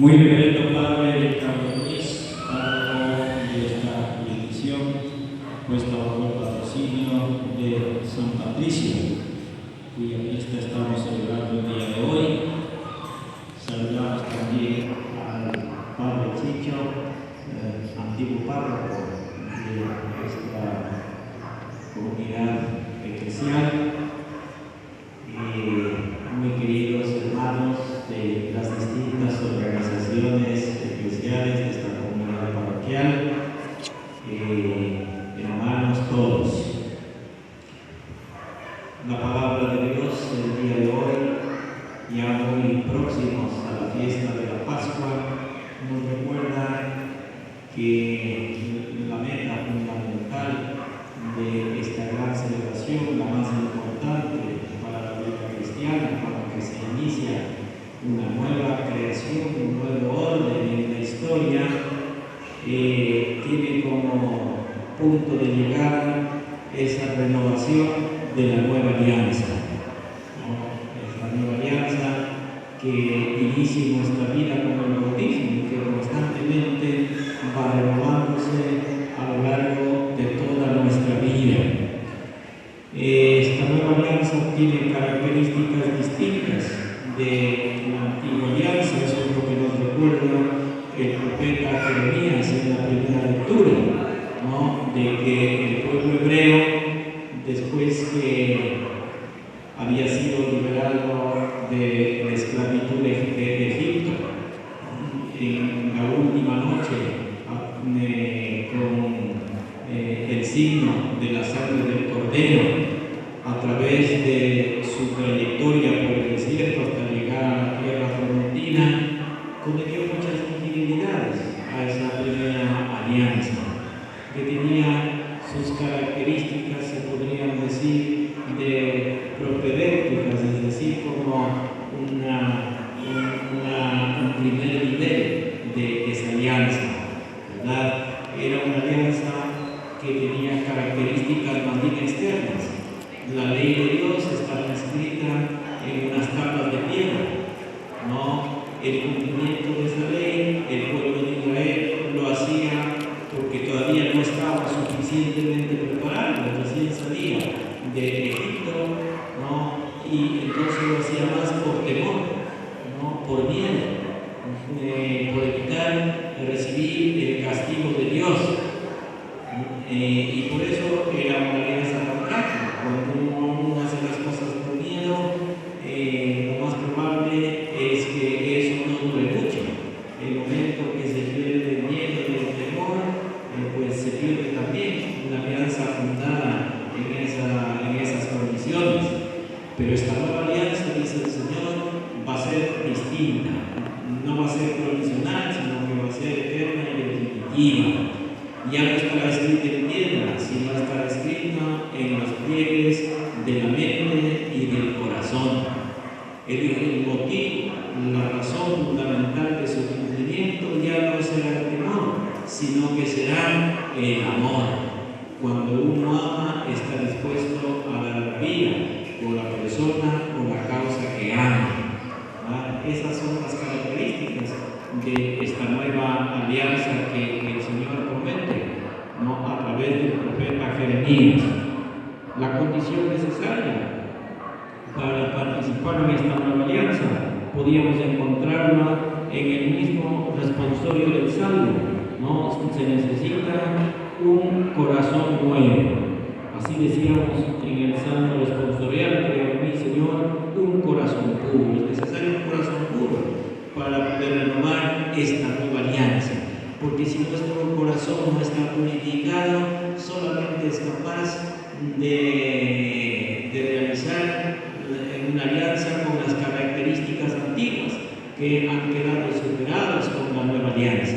Muy reverendo Padre Carlos Luis, párroco de esta bendición, puesta bajo el patrocinio de San Patricio, cuya fiesta estamos celebrando el día de hoy. Saludamos también al Padre Chicho, antiguo párroco de esta comunidad eclesial, y muy queridos hermanos de las distintas organizaciones eclesiales de esta comunidad parroquial, hermanos todos. La palabra de Dios el día de hoy, ya muy próximos a la fiesta de la Pascua, nos recuerda que la meta fundamental de esta gran celebración, la más importante para la vida cristiana, para que se inicia una nueva creación, un nuevo orden en la historia, tiene como punto de llegada esa renovación de la nueva alianza, ¿no? Es la nueva alianza que inicia nuestra vida con el bautismo y que constantemente va renovándose a lo largo de toda nuestra vida. Esta nueva alianza tiene características distintas de la antigua alianza. Eso es lo que nos recuerda el profeta Jeremías en la primera lectura, ¿no? De que el pueblo hebreo, después que había sido liberado de la esclavitud de Egipto, en la última noche, con el signo de la sangre del Cordero, a través de su trayectoria por el desierto hasta llegar a la tierra prometida, cometió muchas infidelidades a esa primera alianza, que tenía sus características, se podrían decir, de propedéuticas, es decir, como un primer nivel de esa alianza, ¿verdad? Era una alianza que tenía características más bien externas. La ley de Dios estaba escrita en unas tablas de piedra, ¿no? El cumplimiento de esa ley, el pueblo de Israel lo hacía porque todavía no estaba suficientemente preparado, recién salía de Egipto, ¿no? Y entonces lo hacía más por temor, ¿no? Por miedo, por evitar recibir el castigo de Dios. Y por eso era una alianza tan frágil. Cuando uno hace las cosas por miedo, lo más probable es que eso no dure mucho. El momento que se pierde el miedo y el temor, pues se pierde también una alianza fundada en esas condiciones. Pero esta nueva alianza, dice el Señor, va a ser distinta. No va a ser provisional, sino que va a ser eterna y definitiva. Ya no estará escrita en piedra, sino estará escrita en los pliegues de la mente y del corazón. El motivo, la razón fundamental de su cumplimiento ya no será el temor, sino que será el amor. Cuando uno ama, está dispuesto a dar la vida por la persona o la causa que ama. Esas son las características de esta nueva alianza que el Señor promete, ¿no? A través del profeta Jeremías. La condición necesaria para participar en esta nueva alianza podíamos encontrarla en el mismo responsorio del Salmo, ¿no? Se necesita un corazón nuevo. Así decíamos en el Salmo responsorial: crea en mí, Señor, un corazón puro. Es necesario un corazón puro para poder renovar esta nueva alianza, porque si nuestro corazón no está purificado, solamente es capaz de realizar una alianza con las características antiguas que han quedado superadas con la nueva alianza.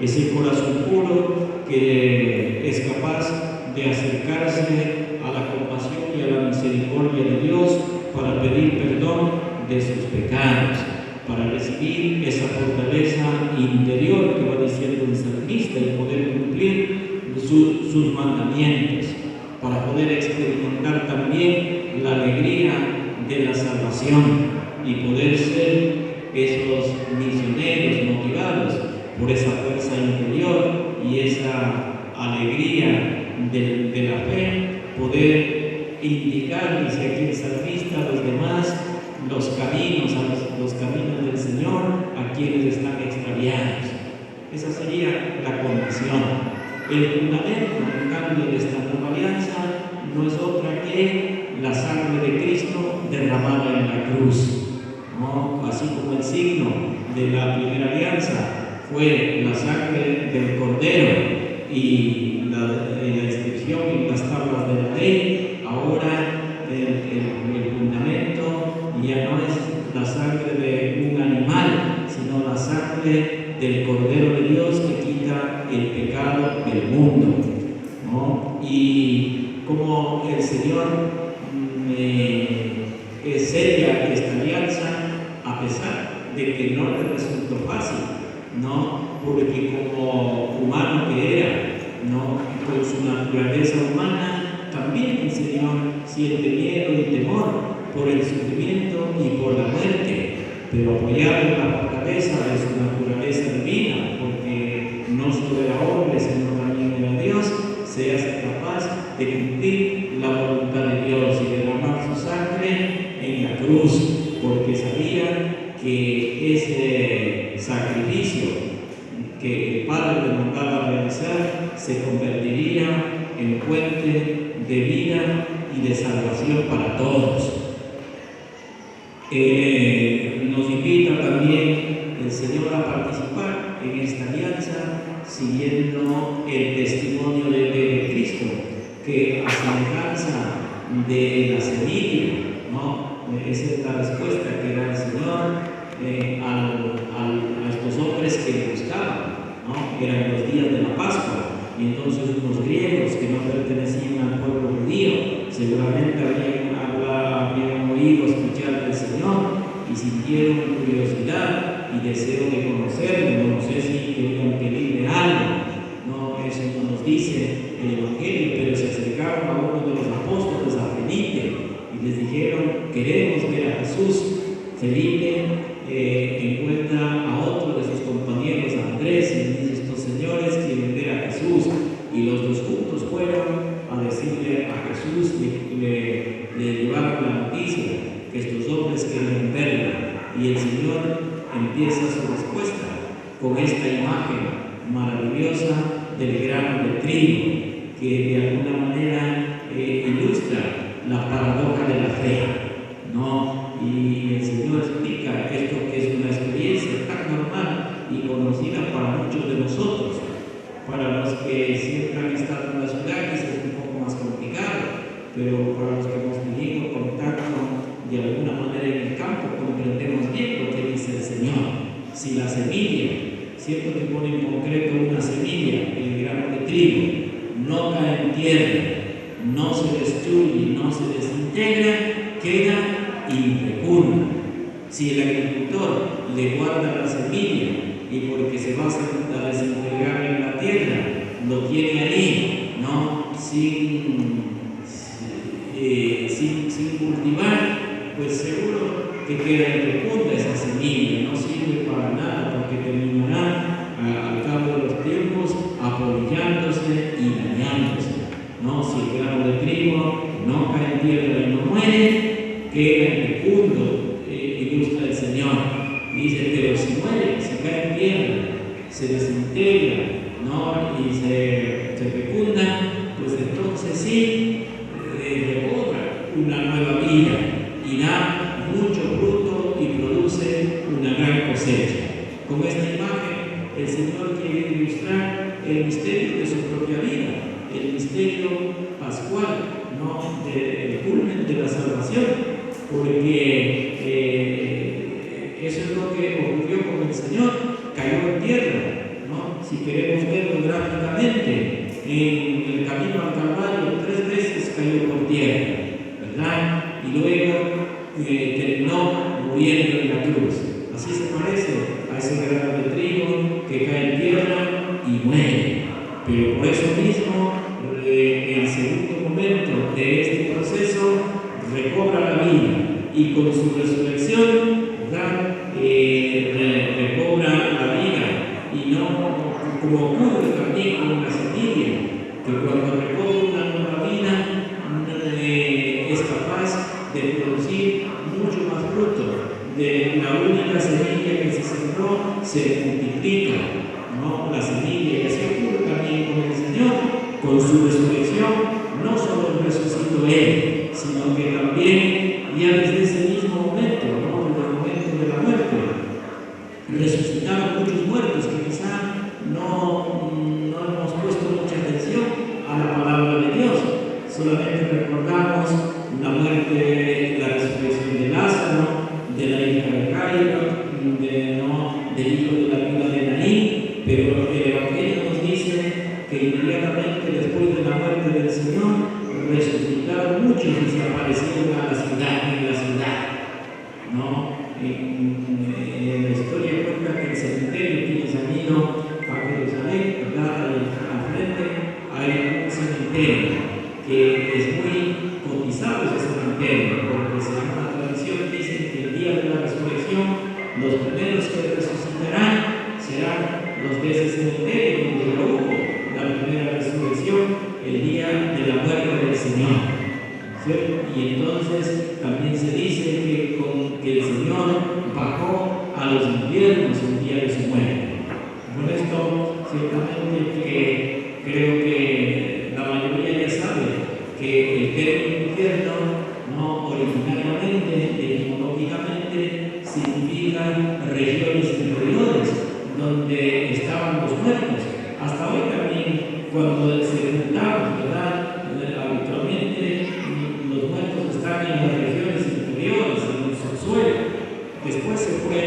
Ese corazón puro que es capaz de acercarse a la compasión y a la misericordia de Dios para pedir perdón de sus pecados, para recibir esa fortaleza interior que va diciendo el salmista y poder cumplir sus mandamientos, para poder experimentar también la alegría de la salvación y poder ser esos misioneros, ¿no? por esa fuerza interior y esa alegría de la fe, poder indicarles aquí el salmista a los demás los caminos, los caminos del Señor a quienes están extraviados. Esa sería la condición. El fundamento, en cambio, de esta nueva alianza no es otra que la sangre de Cristo derramada en la cruz, ¿no? Así como el signo de la primera alianza fue la sangre del Cordero y la inscripción en las tablas de la ley, ahora el fundamento ya no es la sangre de un animal, sino la sangre del Cordero de Dios que quita el pecado del mundo, ¿no? Y como el Señor sella esta alianza, a pesar de que no le resultó fácil, ¿no? Porque como humano que era, ¿no? Con su naturaleza humana, también el Señor siente miedo y temor por el sufrimiento y por la muerte, pero apoyado en la fortaleza de su naturaleza divina, porque no solo era hombre, sino también era Dios, se hace capaz de cumplir la voluntad de Dios y derramar su sangre en la cruz, porque sabía que ese sacrificio que el Padre le mandaba realizar se convertiría en fuente de vida y de salvación para todos. Nos invita también el Señor a participar en esta alianza siguiendo el testimonio de Cristo, que a semejanza de la semilla, ¿no? Esa es la respuesta que da el Señor a estos hombres que le buscaban, ¿no? Eran los días de la Pascua, y entonces unos griegos que no pertenecían al pueblo judío seguramente habían oído escuchar del Señor y sintieron curiosidad y deseo de conocerlo. No sé si querían pedirle algo, no, eso no nos dice el Evangelio, pero se acercaron a uno de los apóstoles, a Felipe, y les dijeron: queremos ver a Jesús. Felipe encuentra a otro de sus compañeros, Andrés, y le dice: estos señores quieren ver a Jesús. Y los dos juntos fueron a decirle a Jesús, le llevaron la noticia que estos hombres querían verla. Y el Señor empieza su respuesta con esta imagen maravillosa del grano de trigo, que de alguna manera ilustra la paradoja de la fe, ¿no? Y el Señor explica esto, que es una experiencia tan normal y conocida para muchos de nosotros. Para los que siempre han estado en la ciudad quizás es un poco más complicado, pero para los que hemos tenido contacto de alguna manera en el campo, comprendemos bien lo que dice el Señor. Si la semilla, cierto que pone en concreto una semilla, el grano de trigo, no cae en tierra, no se destruye, no se desintegra, queda infecunda. Si el agricultor le guarda la semilla y porque se va a desintegrar en la tierra, lo tiene ahí, ¿no? Sin cultivar, pues seguro que queda infecunda esa semilla, no sirve para nada, porque terminará al cabo de los tiempos apolillándose y dañándose, ¿no? Si el grano de trigo no cae en tierra y no muere, queda infecundo, ilustra el Señor. Dice: pero si muere, si cae en tierra, se desintegra, ¿no? Y se fecunda, pues entonces sí, recobra una nueva vida y da mucho fruto y produce una gran cosecha. Con esta imagen, el Señor quiere ilustrar el misterio de su propia vida, el misterio pascual, ¿no? El culmen de la salvación, porque eso es lo que ocurrió con el Señor, cayó en tierra, ¿no? Si queremos verlo gráficamente, en el camino al Calvario 3 veces cayó por tierra, ¿verdad? Y luego terminó muriendo en la cruz. Así se parece a ese grano de trigo que cae en tierra y muere. Pero por eso mismo, el segundo momento de este proceso recobra la vida y con su resurrección, ¿verdad? Recobra la vida y no como ocurre también con la semilla, que cuando recoge una nueva vida es capaz de producir mucho más fruto. De la única semilla que se sembró se multiplica, ¿no? La semilla, y así ocurre también con el Señor, con su resurrección. No solo resucitó Él, sino que también ya desde ese mismo momento, ¿no? Desde el momento de la muerte, resucitaron muchos muertos que quizá no hemos puesto mucha atención a la palabra de Dios. Solamente recordamos la muerte, la resurrección de Lázaro, de la hija de Jairo, del hijo de la viuda de Naín, pero el Evangelio nos dice que inmediatamente después de la muerte del Señor resucitaron muchos y se aparecieron en la ciudad, ¿no? En la historia cuenta que el cementerio, quienes han ido a Jerusalén, ¿verdad? Al frente hay un cementerio que es muy cotizado, ese cementerio, porque según la tradición dicen que el día de la resurrección los primeros que resucitarán serán los de ese cementerio donde lo hubo la primera resurrección, el día de la muerte del Señor, ¿cierto? Y entonces también se dice que el Señor bajó a los infiernos el día de su muerte. Con esto, ciertamente que creo que la mayoría ya sabe que el término infierno, no originariamente, etimológicamente, significa regiones inferiores donde estaban los muertos. Hasta hoy también, cuando se juntaban, ¿verdad? Habitualmente los muertos están en las regiones inferiores, en el subsuelo. Después se fue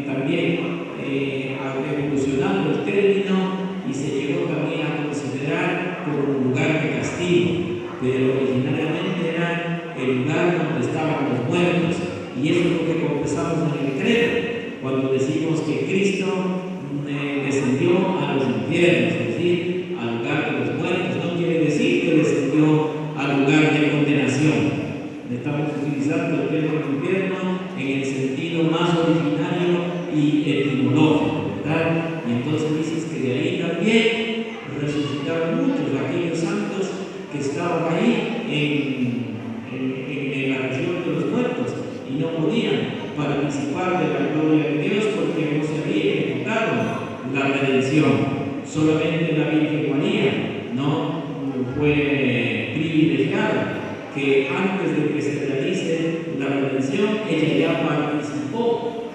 también evolucionando el término y se llegó también a considerar como un lugar de castigo, pero originariamente era el lugar donde estaban los muertos, y eso es lo que confesamos en el credo cuando decimos que Cristo descendió a los infiernos, es decir, al lugar de los muertos. No quiere decir que descendió al lugar de condenación. Estamos utilizando el término infierno en el sentido más originario y etimológico, ¿verdad? Y entonces dices que de ahí también resucitaron muchos de aquellos santos que estaban ahí en la región de los muertos y no podían participar de la gloria de Dios porque no se había ejecutado la redención. Solamente la Virgen María no fue privilegiada, que antes de que se realice la redención, ella ya participó,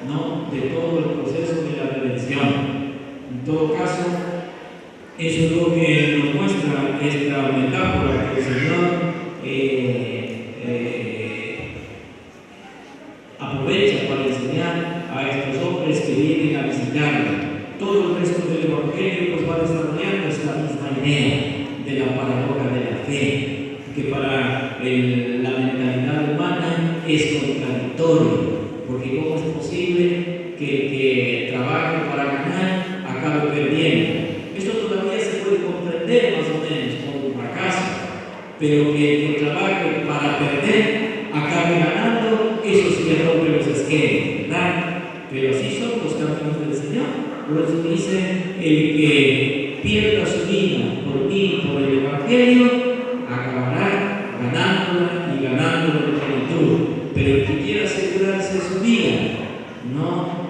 ¿no?, de todo el proceso de la redención. En todo caso, eso es lo que nos muestra esta metáfora que el Señor aprovecha para enseñar a estos hombres que vienen a visitarlo. Todo el resto del Evangelio pues va desarrollando esta misma idea de la paradoja de la fe, que para la mentalidad humana es contradictorio, porque ¿cómo es posible que trabaje para ganar acabe perdiendo? Esto todavía se puede comprender más o menos como un fracaso, pero que trabaje para perder acabe ganando, eso sí le rompe los esquemas, ¿verdad? Pero así son los caminos del Señor. Por eso dice: el que pierda su vida por mí, por el Evangelio, acabará ganándola y ganándola en plenitud. Pero el que quiera asegurarse su vida, no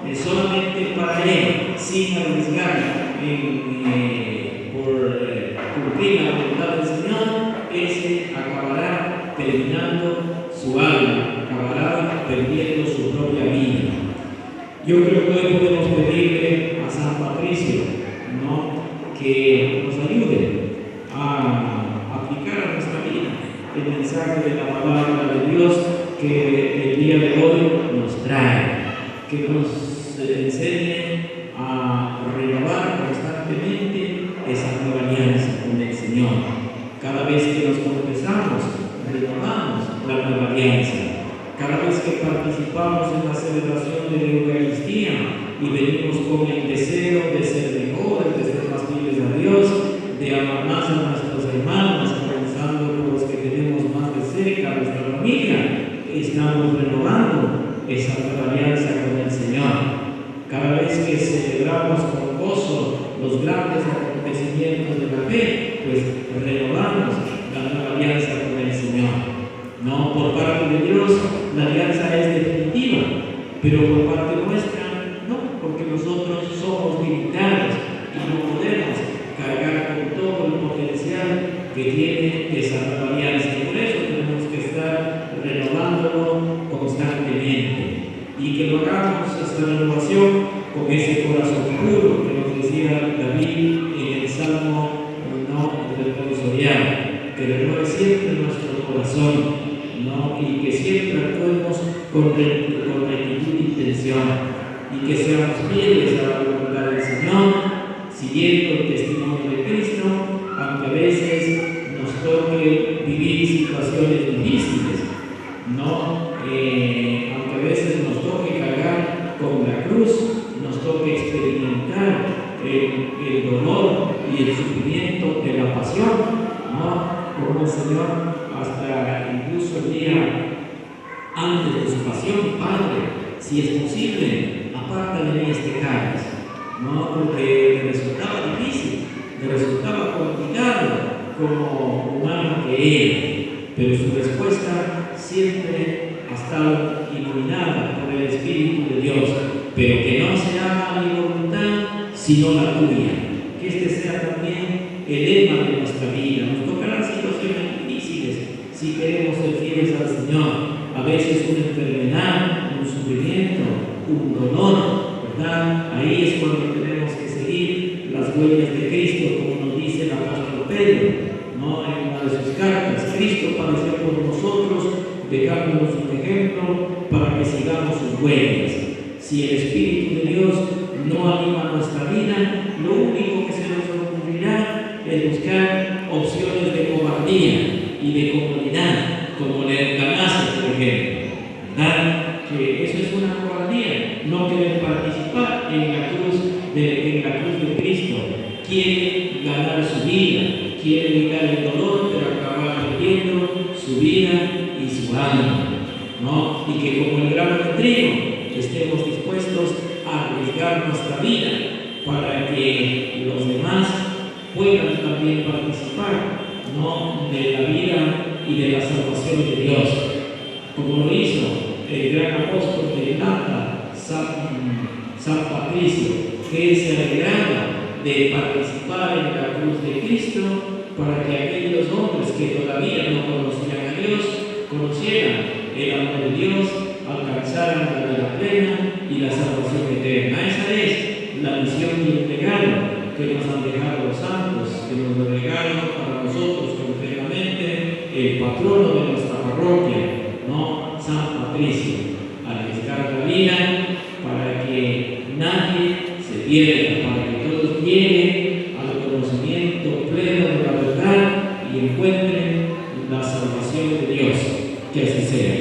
es solamente para él, sin arriesgar por cumplir la voluntad del Señor, ese acabará terminando su alma, acabará perdiendo su propia vida. Yo creo que hoy podemos pedirle a San Patricio, ¿no?, que nos ayude a aplicar a nuestra vida el mensaje de la palabra de Dios que el día de hoy nos trae, que nos enseñe a renovar constantemente esa nueva alianza con el Señor. Cada vez que nos confesamos, renovamos la nueva alianza. Cada vez que participamos en la celebración de la Eucaristía y venimos con el deseo de ser mejores, de ser más fieles a Dios, de amar más a nuestros hermanos, comenzando por los que tenemos más de cerca, nuestra familia, estamos renovando esa nueva alianza con el Señor. Cada vez que celebramos con gozo los grandes acontecimientos de la fe, pues renovamos la nueva alianza con el Señor. No, por parte de Dios la alianza es definitiva, pero por parte nuestra no, porque nosotros somos limitados y no podemos cargar con todo el potencial que tiene esa nueva alianza. Y por eso tenemos que estar renovándolo constantemente y que lo hagamos esta renovación con ese corazón puro que nos decía David en el Salmo responsorial, que renueve siempre nuestro corazón, ¿no? Y que siempre actuemos con rectitud de intención y que seamos fieles a la voluntad del Señor, siguiendo el testimonio de Cristo, aunque a veces nos toque vivir situaciones difíciles, ¿no? Aunque a veces nos toque cargar con la cruz, nos toque experimentar el dolor y el sufrimiento de la pasión, ¿no? Como el Señor, hasta incluso el día antes de su pasión: Padre, si es posible, aparta de mí este cáliz, ¿no? Porque le resultaba difícil, le resultaba complicado como humano que era, pero su respuesta siempre ha estado iluminada por el Espíritu de Dios. Pero que no se haga mi voluntad, sino la tuya. Que este sea también el lema de nuestra vida. Nos tocarán situaciones difíciles si queremos ser fieles al Señor. A veces una enfermedad, un sufrimiento, un dolor, ¿verdad? Ahí es cuando tenemos que seguir las huellas de Cristo, como nos dice el apóstol Pedro, ¿no? En una de sus cartas: Cristo padeció por nosotros, dejándonos un ejemplo para que sigamos sus huellas. Si el Espíritu de Dios no anima nuestra vida, lo único que se nos ocurrirá es buscar opciones de cobardía y de comodidad, como la eutanasia, por ejemplo, ¿verdad? Que eso es una cobardía, no querer participar en la cruz de Cristo. Quiere ganar su vida, quiere evitar el dolor, pero acabar perdiendo su vida y su alma, ¿no? Y que como el grano de trigo, estemos dispuestos a arriesgar nuestra vida para que los demás puedan también participar, ¿no? De la vida y de la salvación de Dios, como lo hizo el gran apóstol de Irlanda, San Patricio, que se alegraba de participar en la cruz de Cristo para que aquellos hombres que todavía no conocían a Dios conocieran el amor de Dios, alcanzaran la vida plena y la salvación eterna. Esa es la misión y el regalo que nos han dejado los santos, que nos lo regalan para nosotros concretamente el patrono de nuestra parroquia, ¿no? San Patricio, arriesgar la vida para que nadie se pierda, para que todos lleguen al conocimiento pleno de la verdad y encuentren la salvación de Dios. Que así sea.